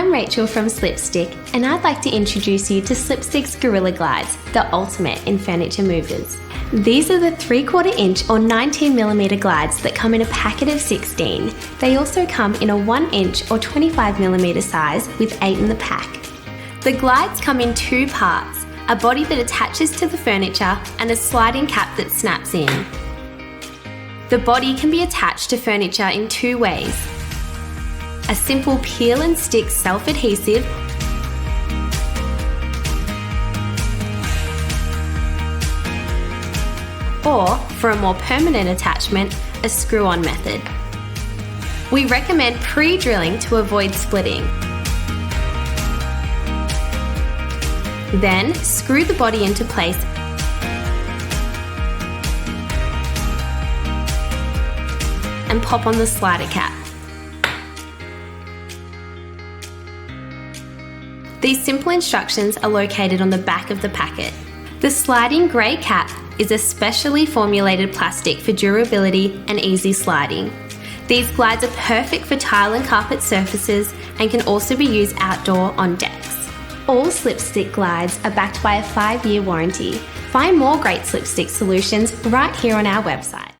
I'm Rachel from Slipstick, and I'd like to introduce you to Slipstick's Gorilla Glides, the ultimate in furniture movers. These are the 3/4 inch or 19mm glides that come in a packet of 16. They also come in a 1 inch or 25mm size with 8 in the pack. The glides come in 2 parts, a body that attaches to the furniture and a sliding cap that snaps in. The body can be attached to furniture in 2 ways. A simple peel and stick self-adhesive, or for a more permanent attachment, a screw-on method. We recommend pre-drilling to avoid splitting. Then screw the body into place and pop on the slider cap. These simple instructions are located on the back of the packet. The sliding grey cap is a specially formulated plastic for durability and easy sliding. These glides are perfect for tile and carpet surfaces and can also be used outdoor on decks. All Slipstick glides are backed by a 5-year warranty. Find more great Slipstick solutions right here on our website.